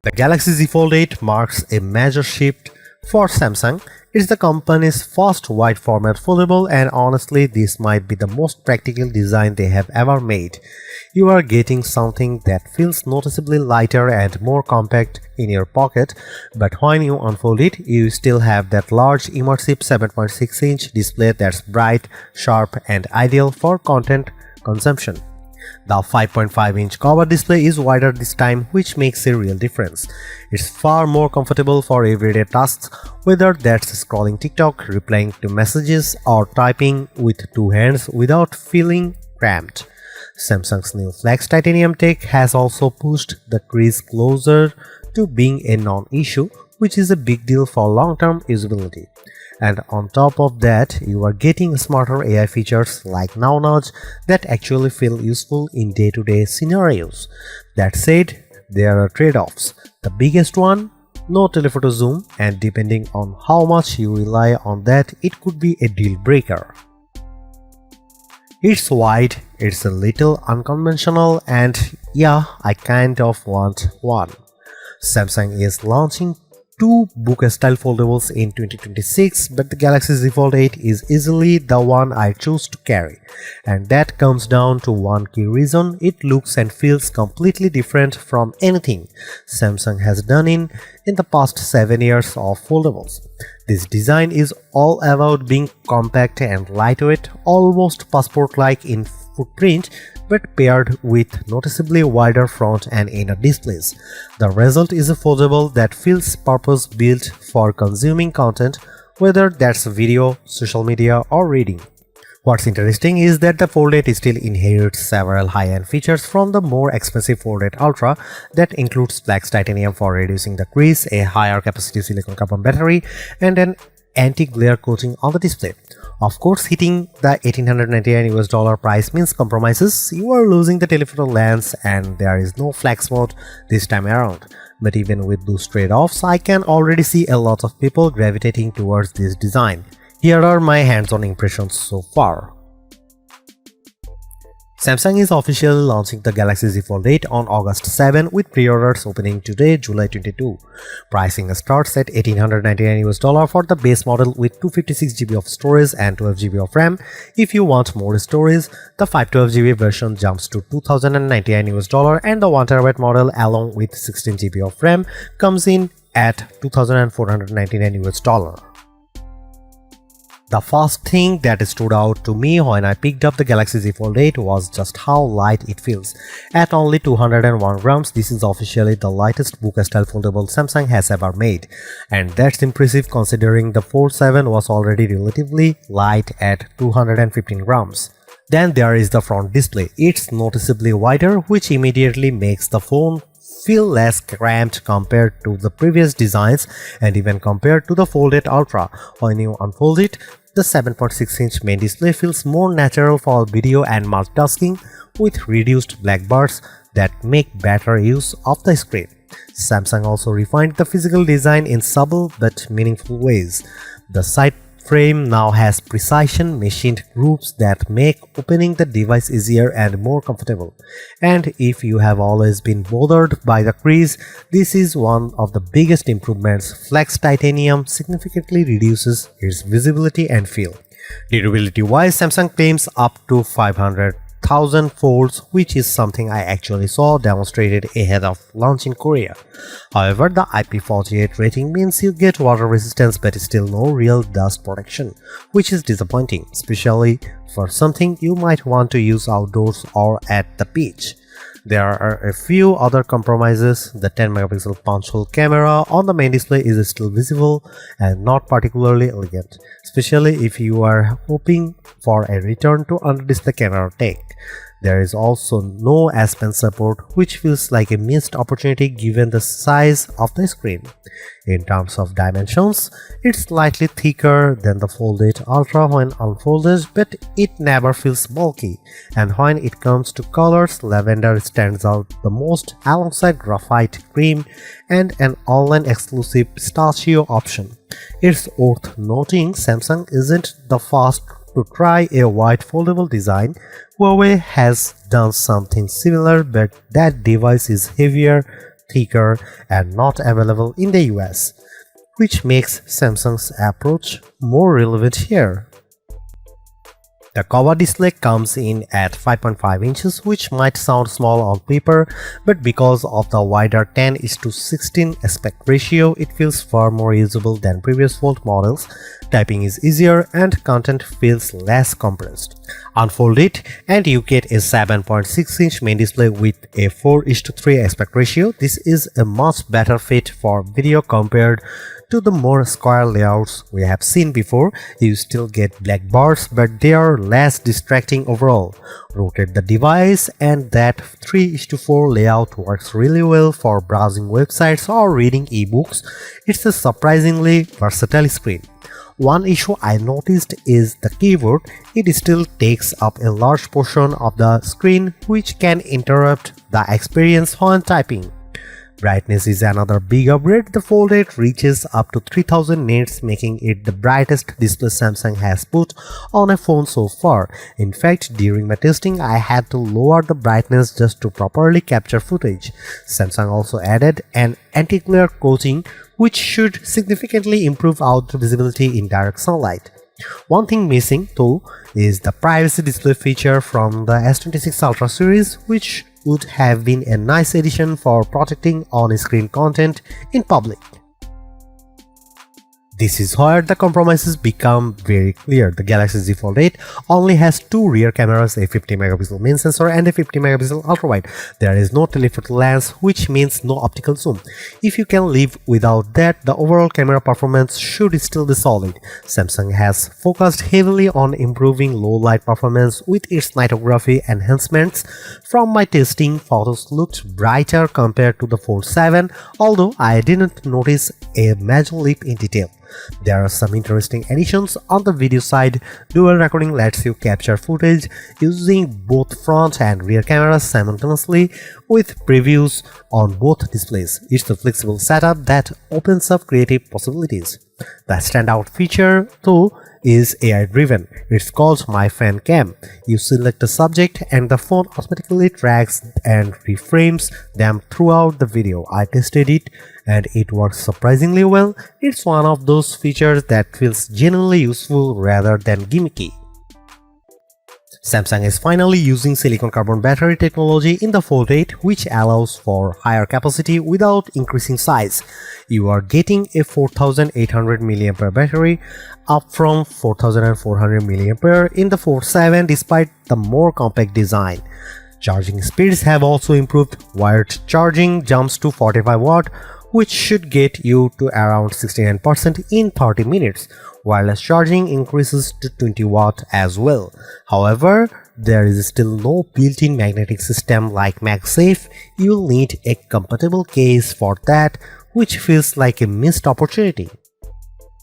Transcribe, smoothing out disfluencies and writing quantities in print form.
The Galaxy Z Fold 8 marks a major shift for Samsung. It's the company's first wide format foldable, and honestly this might be the most practical design they have ever made. You are getting something that feels noticeably lighter and more compact in your pocket, but when you unfold it, you still have that large immersive 7.6-inch display that's bright, sharp and ideal for content consumption. The 5.5-inch cover display is wider this time, which makes a real difference. It's far more comfortable for everyday tasks, whether that's scrolling TikTok, replying to messages, or typing with two hands without feeling cramped. Samsung's new Flex Titanium tech has also pushed the crease closer to being a non-issue, which is a big deal for long-term usability. And on top of that, you are getting smarter AI features like Now Nudge that actually feel useful in day-to-day scenarios. That said, there are trade-offs. The biggest one, no telephoto zoom, and depending on how much you rely on that, it could be a deal breaker. It's wide, it's a little unconventional, and yeah, I kind of want one. Samsung is launching two book-style foldables in 2026, but the Galaxy Z Fold 8 is easily the one I choose to carry, and that comes down to one key reason: it looks and feels completely different from anything Samsung has done in the past 7 years of foldables. This design is all about being compact and lightweight, almost passport-like in footprint, but paired with noticeably wider front and inner displays. The result is a foldable that feels purpose-built for consuming content, whether that's video, social media, or reading. What's interesting is that the Fold 8 still inherits several high-end features from the more expensive Fold 8 Ultra that includes Flex Titanium for reducing the crease, a higher capacity silicon carbon battery, and an anti-glare coating on the display. Of course, hitting the $1,899 price means compromises. You are losing the telephoto lens and there is no flex mode this time around. But even with those trade-offs, I can already see a lot of people gravitating towards this design. Here are my hands-on impressions so far. Samsung is officially launching the Galaxy Z Fold 8 on August 7 with pre-orders opening today, July 22. Pricing starts at $1,899 for the base model with 256GB of storage and 12GB of RAM. If you want more storage, the 512GB version jumps to $2,099 and the 1TB model along with 16GB of RAM comes in at $2,499. The first thing that stood out to me when I picked up the Galaxy Z Fold 8 was just how light it feels. At only 201 grams, this is officially the lightest book-style foldable Samsung has ever made. And that's impressive considering the Fold 7 was already relatively light at 215 grams. Then there is the front display. It's noticeably wider, which immediately makes the phone feel less cramped compared to the previous designs and even compared to the Fold 8 Ultra. When you unfold it, the 7.6-inch main display feels more natural for video and multitasking with reduced black bars that make better use of the screen. Samsung also refined the physical design in subtle but meaningful ways. The side frame now has precision machined grooves that make opening the device easier and more comfortable. And if you have always been bothered by the crease, this is one of the biggest improvements. Flex Titanium significantly reduces its visibility and feel. Durability-wise, Samsung claims up to 500,000 folds, which is something I actually saw demonstrated ahead of launch in Korea. However, the IP48 rating means you get water resistance but still no real dust protection, which is disappointing, especially for something you might want to use outdoors or at the beach. There are a few other compromises. The 10-megapixel punch hole camera on the main display is still visible and not particularly elegant, especially if you are hoping for a return to under-display camera tech. There is also no S Pen support, which feels like a missed opportunity given the size of the screen. In terms of dimensions, it's slightly thicker than the Fold 8 Ultra when unfolded, but it never feels bulky. And when it comes to colors, lavender stands out the most alongside graphite cream and an online exclusive pistachio option. It's worth noting Samsung isn't the first to try a white foldable design. Huawei has done something similar, but that device is heavier, thicker, and not available in the US, which makes Samsung's approach more relevant here. The cover display comes in at 5.5 inches, which might sound small on paper, but because of the wider 10:16 aspect ratio, it feels far more usable than previous Fold models. Typing is easier and content feels less compressed. Unfold it and you get a 7.6-inch main display with a 4:3 aspect ratio. This is a much better fit for video compared to the more square layouts we have seen before. You still get black bars, but they are less distracting overall. Rotate the device and that 3:4 layout works really well for browsing websites or reading ebooks. It's a surprisingly versatile screen. One issue I noticed is the keyboard. It still takes up a large portion of the screen, which can interrupt the experience when typing. Brightness is another big upgrade. The Fold 8 reaches up to 3000 nits, making it the brightest display Samsung has put on a phone so far. In fact, during my testing, I had to lower the brightness just to properly capture footage. Samsung also added an anti-glare coating, which should significantly improve outdoor visibility in direct sunlight. One thing missing, though, is the privacy display feature from the S26 Ultra series, which would have been a nice addition for protecting on-screen content in public. This is where the compromises become very clear. The Galaxy Z Fold 8 only has two rear cameras, a 50-megapixel main sensor and a 50-megapixel ultra-wide. There is no telephoto lens, which means no optical zoom. If you can live without that, the overall camera performance should still be solid. Samsung has focused heavily on improving low-light performance with its nightography enhancements. From my testing, photos looked brighter compared to the Fold 7, although I didn't notice a major leap in detail. There are some interesting additions on the video side. Dual recording lets you capture footage using both front and rear cameras simultaneously with previews on both displays. It's a flexible setup that opens up creative possibilities. The standout feature, though, is AI-driven. It's called My Fan Cam. You select a subject and the phone automatically tracks and reframes them throughout the video. I tested it and it works surprisingly well. It's one of those features that feels genuinely useful rather than gimmicky. Samsung is finally using silicon carbon battery technology in the Fold 8, which allows for higher capacity without increasing size. You are getting a 4800 mAh battery, up from 4400 mAh in the Fold 7 despite the more compact design. Charging speeds have also improved. Wired charging jumps to 45 watt, which should get you to around 69% in 30 minutes. Wireless charging increases to 20 watt as well. However, there is still no built-in magnetic system like MagSafe. You'll need a compatible case for that, which feels like a missed opportunity.